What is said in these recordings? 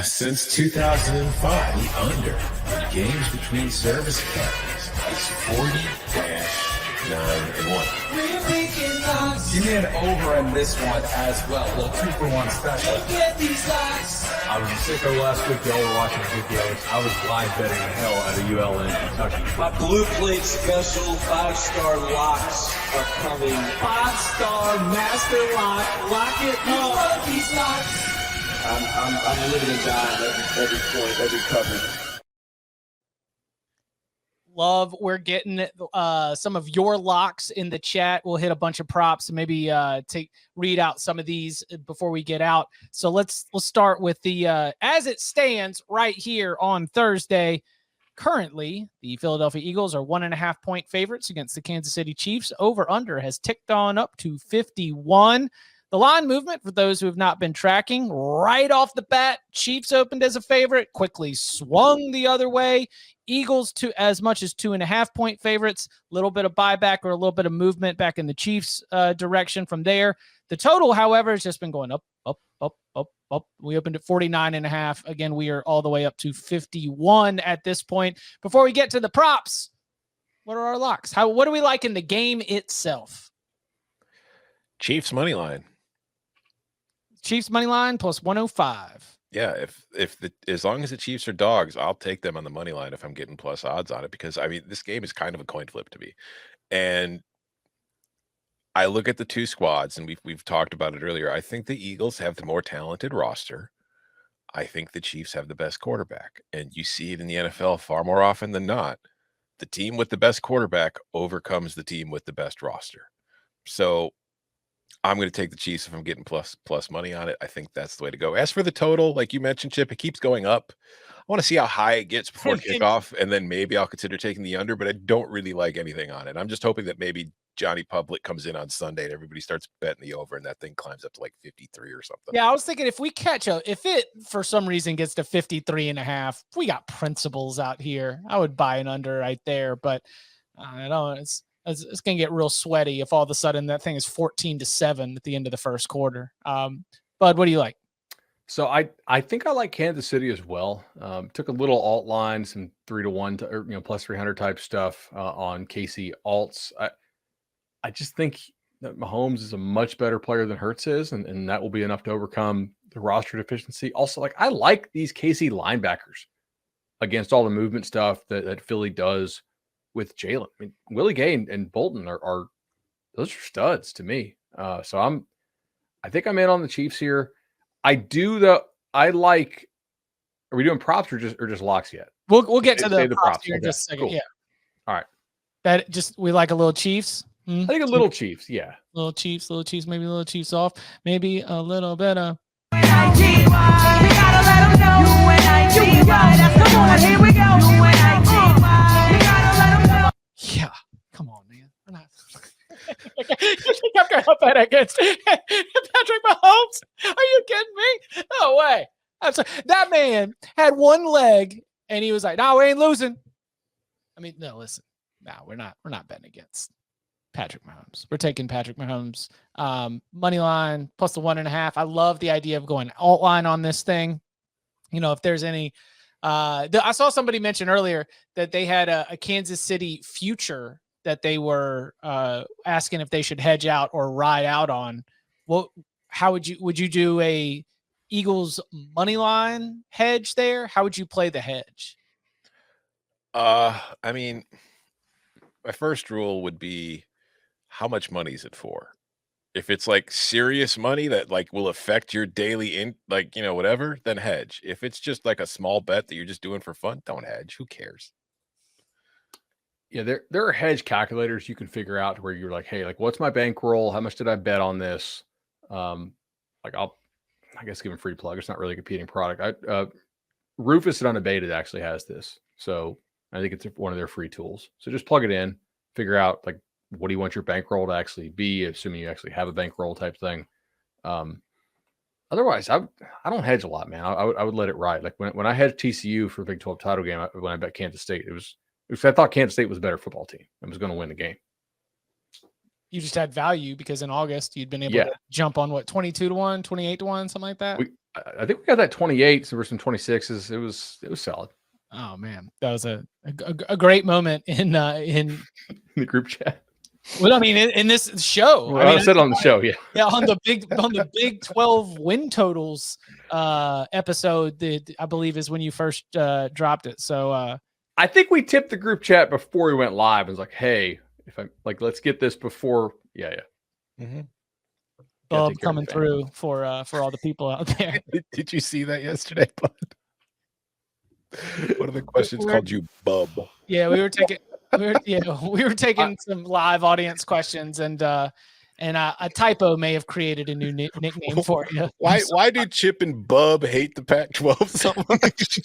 Since 2005, the under in games between service academies is 40-9-1. Give me an over in this one as well. A little 2-for-1 special. I was sick of last week. Y'all were watching videos. I was live betting the hell out of ULN Kentucky. My blue plate special 5-star locks are coming. 5-star master lock. Lock it up. These locks. I'm living and dying every point, every coverage. Love, we're getting some of your locks in the chat. We'll hit a bunch of props and maybe read out some of these before we get out. So let's start with the as it stands right here on Thursday. Currently, the Philadelphia Eagles are 1.5-point favorites against the Kansas City Chiefs. Over under has ticked on up to 51. The line movement, for those who have not been tracking, right off the bat, Chiefs opened as a favorite, quickly swung the other way. Eagles to as much as 2.5-point favorites, a little bit of buyback or a little bit of movement back in the Chiefs direction from there. The total, however, has just been going up. We opened at 49.5. Again, we are all the way up to 51 at this point. Before we get to the props, what are our locks? What do we like in the game itself? Chiefs money line. Chiefs money line plus 105. Yeah, as long as the Chiefs are dogs, I'll take them on the money line if I'm getting plus odds on it, because I mean this game is kind of a coin flip to me. And I look at the two squads, and we've talked about it earlier. I think the Eagles have the more talented roster. I think the Chiefs have the best quarterback, and you see it in the NFL far more often than not. The team with the best quarterback overcomes the team with the best roster. So I'm going to take the Chiefs if I'm getting plus money on it. I think that's the way to go. As for the total, like you mentioned, Chip, it keeps going up. I want to see how high it gets before kickoff, and then maybe I'll consider taking the under, but I don't really like anything on it. I'm just hoping that maybe Johnny Public comes in on Sunday and everybody starts betting the over, and that thing climbs up to like 53 or something. Yeah, I was thinking if it for some reason gets to 53.5, we got principles out here. I would buy an under right there, but I don't know. It's going to get real sweaty if all of a sudden that thing is 14-7 at the end of the first quarter. Bud, what do you like? So I think I like Kansas City as well. Took a little alt line, some 3-1 or plus 300 type stuff on KC alts. I just think that Mahomes is a much better player than Hurts is, and that will be enough to overcome the roster deficiency. Also, I like these KC linebackers against all the movement stuff that Philly does with Jalen. I mean, Willie Gay and Bolton are those are studs to me. So I think I'm in on the Chiefs here. I like. Are we doing props or just locks yet? We'll get to the props here in just a second. Cool. Yeah. All right. We like a little Chiefs. I think a little Chiefs. Yeah. Little Chiefs, maybe a little Chiefs off, maybe a little bit of. Yeah, come on, man. We're not. I'm going to bet against Patrick Mahomes. Are you kidding me? No way. That man had one leg, and he was like, "No, we ain't losing." I mean, no, listen. No, we're not betting against Patrick Mahomes. We're taking Patrick Mahomes money line plus the 1.5. I love the idea of going alt line on this thing. You know, if there's any. I saw somebody mention earlier that they had a Kansas City future that they were asking if they should hedge out or ride out on. Well, how would you do a Eagles money line hedge there? How would you play the hedge? I mean, my first rule would be, how much money is it for? If it's like serious money that like will affect your daily whatever, then hedge. If it's just like a small bet that you're just doing for fun, don't hedge. Who cares? Yeah, there are hedge calculators you can figure out where you're like, hey, like what's my bankroll? How much did I bet on this? I guess give a free plug. It's not really a competing product. Rufus and Unabated actually has this. So I think it's one of their free tools. So just plug it in, figure out like, what do you want your bankroll to actually be, assuming you actually have a bankroll type thing. Otherwise, I don't hedge a lot, man. I would let it ride. Like when I hedged TCU for a Big 12 title game, when I bet Kansas State, it was I thought Kansas State was a better football team and was going to win the game. You just had value because in August you'd been able to jump on 22-1, 28-1, something like that. I think we got that 28. So there were some 26s. It was solid Oh man, that was a great moment in in the group chat. well, I mean, in this show. Well, I said on the show, yeah. Yeah, on the Big 12 win totals episode that I believe is when you first dropped it. So I think we tipped the group chat before we went live. It was like, hey, if I'm like, let's get this before. Yeah. Mm-hmm. Bub coming through for all the people out there. Did you see that yesterday, Bud? One of the questions called you Bub. Yeah, we were taking some live audience questions, and a typo may have created a new nickname for you. Why do Chip and Bub hate the Pac-12 so much?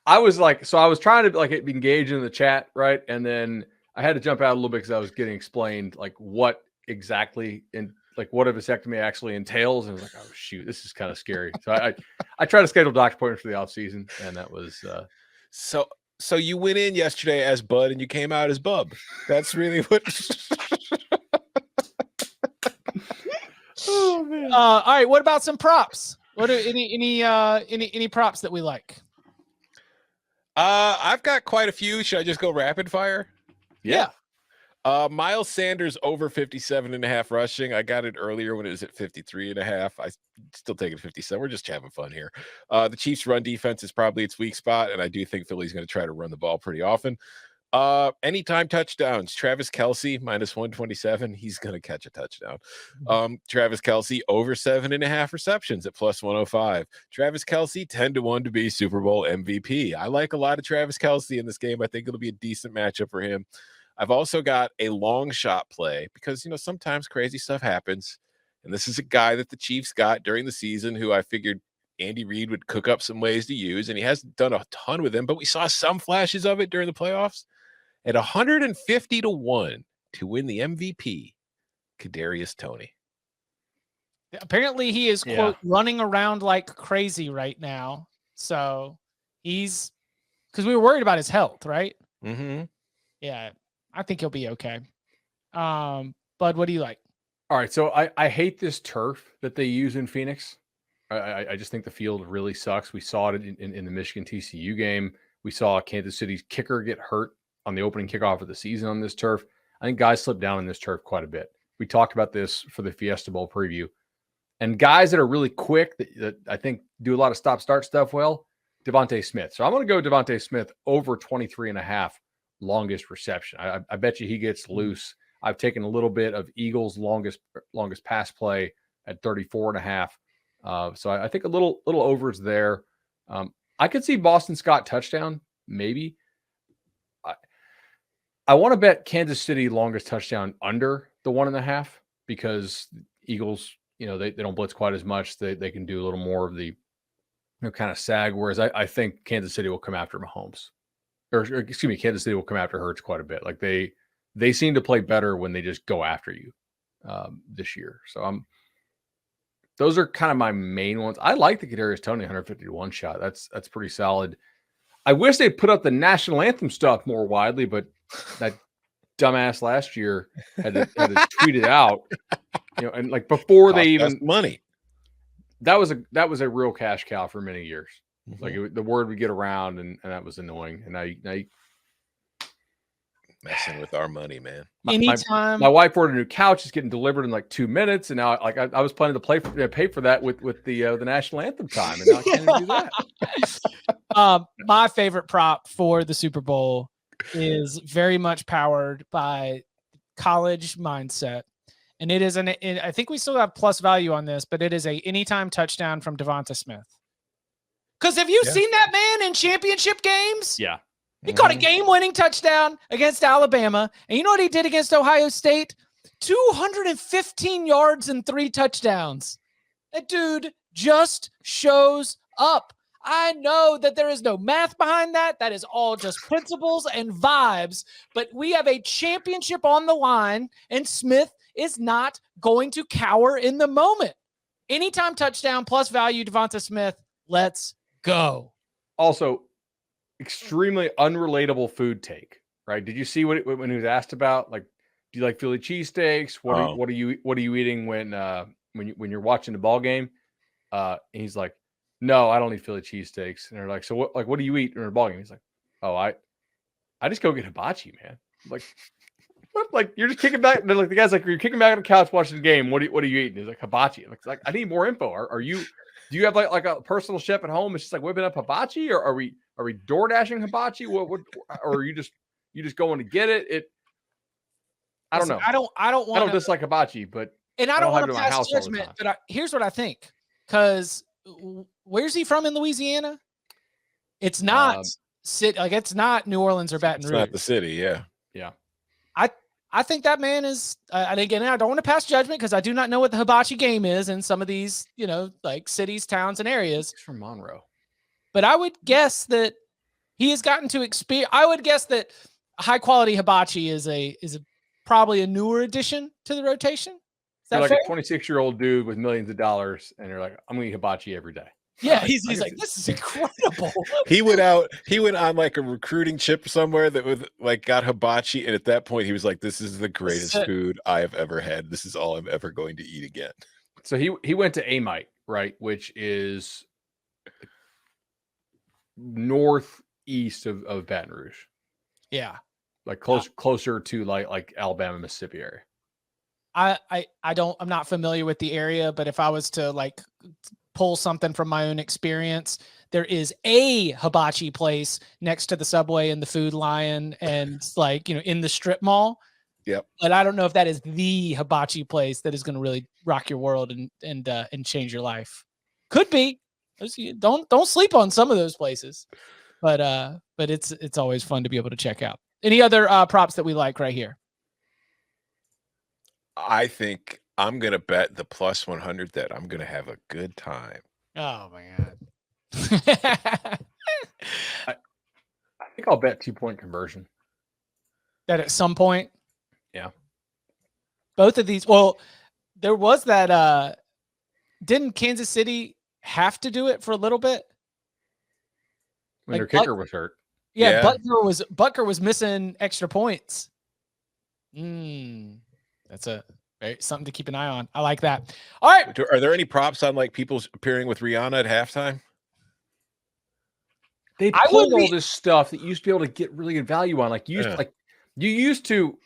I was trying to like engage in the chat, right? And then I had to jump out a little bit because I was getting explained like what exactly what a vasectomy actually entails, and I was like, oh shoot, this is kind of scary. So I tried to schedule doctor appointments for the off season, and that was So you went in yesterday as Bud and you came out as Bub. That's really what. Oh man! All right, what about some props? What are any props that we like? I've got quite a few. Should I just go rapid fire? Yeah. Miles Sanders over 57.5 rushing. I got it earlier when it was at 53.5. I still take it 57. We're just having fun here. The Chiefs' run defense is probably its weak spot, and I do think Philly's going to try to run the ball pretty often. Anytime touchdowns. Travis Kelce minus 127. He's going to catch a touchdown. Travis Kelce over 7.5 receptions at plus 105. Travis Kelce 10-1 to be Super Bowl MVP. I like a lot of Travis Kelce in this game. I think it'll be a decent matchup for him. I've also got a long shot play because, sometimes crazy stuff happens. And this is a guy that the Chiefs got during the season who I figured Andy Reid would cook up some ways to use. And he hasn't done a ton with him, but we saw some flashes of it during the playoffs. At 150-1 to win the MVP, Kadarius Toney. Apparently he is, quote, running around like crazy right now. So because we were worried about his health, right? Mm-hmm. Yeah. I think he'll be okay. Bud, what do you like? All right. So I hate this turf that they use in Phoenix. I just think the field really sucks. We saw it in the Michigan TCU game. We saw Kansas City's kicker get hurt on the opening kickoff of the season on this turf. I think guys slipped down in this turf quite a bit. We talked about this for the Fiesta Bowl preview. And guys that are really quick that I think do a lot of stop-start stuff well, Devontae Smith. So I'm going to go Devontae Smith over 23.5 longest reception. I bet you he gets loose. I've taken a little bit of Eagles' longest pass play at 34.5. So I think a little overs there. I could see Boston Scott touchdown, maybe. I want to bet Kansas City longest touchdown under the 1.5 because Eagles, they don't blitz quite as much. They can do a little more of the kind of sag. Whereas I think Kansas City will come after Mahomes. Kansas City will come after Hurts quite a bit. Like they seem to play better when they just go after you this year. So those are kind of my main ones. I like the Kadarius Toney 150-1 shot. That's pretty solid. I wish they put up the national anthem stuff more widely, but that dumbass last year had to tweet it out. And like before they even money. That was a real cash cow for many years. Mm-hmm. Like the word would get around, and that was annoying. And now you messing with our money, man. Anytime my wife ordered a new couch, is getting delivered in like 2 minutes, and now I was planning to pay for that with the national anthem time, and now I can't even do that. My favorite prop for the Super Bowl is very much powered by college mindset. And it is I think we still have plus value on this, but it is a anytime touchdown from Devonta Smith. Because have you seen that man in championship games? Yeah. He caught a game-winning touchdown against Alabama. And you know what he did against Ohio State? 215 yards and 3 touchdowns. That dude just shows up. I know that there is no math behind that. That is all just principles and vibes. But we have a championship on the line, and Smith is not going to cower in the moment. Anytime touchdown plus value, Devonta Smith. Let's go. Also, extremely unrelatable food take, right? Did you see when he was asked about, like, do you like Philly cheesesteaks? What are you eating when you're watching the ball game? And he's like, no, I don't eat Philly cheesesteaks. And they're like, so what do you eat in a ball game? He's like, oh, I just go get hibachi, man. I'm like, what? Like, you're just kicking back. And like, the guy's like, you're kicking back on the couch watching the game. What are you eating? He's like, hibachi. I'm like, I need more info. Do you have like a personal chef at home? It's just like whipping up hibachi, or are we door dashing hibachi? What or are you just going to get it? I don't know. I don't want I don't dislike hibachi, but and I don't have want it to in my pass house all the judgment. time. But here's what I think. Because where's he from in Louisiana? It's not it's not New Orleans or Baton It's Rouge. not the city. Yeah. Yeah. I think that man is, and again, I don't want to pass judgment because I do not know what the hibachi game is in some of these, like cities, towns, and areas. He's from Monroe. But I would guess that he has gotten to experience. I would guess that high quality hibachi is probably a newer addition to the rotation. Is that You're like fair? a 26-year-old dude with millions of dollars, and you're like, I'm gonna eat hibachi every day. Yeah, he's like, this is incredible. He went on like a recruiting trip somewhere that was like got hibachi, and at that point he was like, "This is the greatest food I have ever had. This is all I'm ever going to eat again." So he went to Amite, right, which is northeast of Baton Rouge. Yeah, Like closer to like Alabama, Mississippi area. I'm not familiar with the area, but if I was to like pull something from my own experience, there is a hibachi place next to the Subway and the Food Lion and like, in the strip mall. Yep. But I don't know if that is the hibachi place that is going to really rock your world and change your life. Could be. Don't sleep on some of those places. But it's always fun to be able to check out. Any other props that we like right here? I think I'm going to bet the plus 100 that I'm going to have a good time. Oh my God. I think I'll bet 2-point conversion. That at some point. Yeah. Both of these. Well, there was that. Didn't Kansas City have to do it for a little bit? When Like their kicker was hurt. Yeah, Yeah. Butker was missing extra points. That's something to keep an eye on. I like that. All right. Are there any props on like people appearing with Rihanna at halftime? They I pulled would all be- this stuff that you used to be able to get really good value on. Like you used to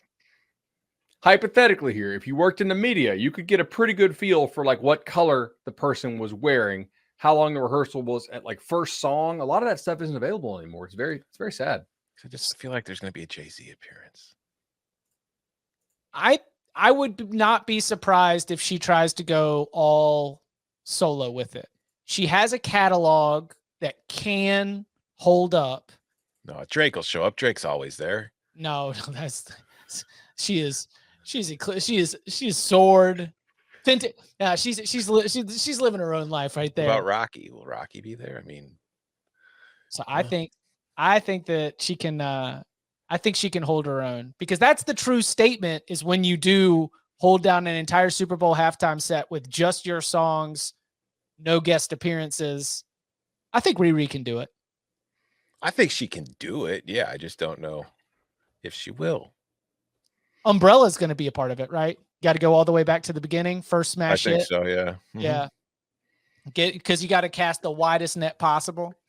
hypothetically here, if you worked in the media, you could get a pretty good feel for like what color the person was wearing, how long the rehearsal was at like first song. A lot of that stuff isn't available anymore. It's very sad. I just feel like there's going to be a Jay-Z appearance. I would not be surprised if she tries to go all solo with it. She has a catalog that can hold up. No, Drake will show up. Drake's always there. No, she's soared. Yeah, she's living her own life right there. What about Rocky? Will Rocky be there? I mean, So I think that she can. I think she can hold her own, because that's the true statement, is when you do hold down an entire Super Bowl halftime set with just your songs, no guest appearances. I think Riri can do it. I think she can do it. Yeah, I just don't know if she will. Umbrella's going to be a part of it, right? Got to go all the way back to the beginning. First smash I think hit. so. Yeah. Yeah. Because you got to cast the widest net possible.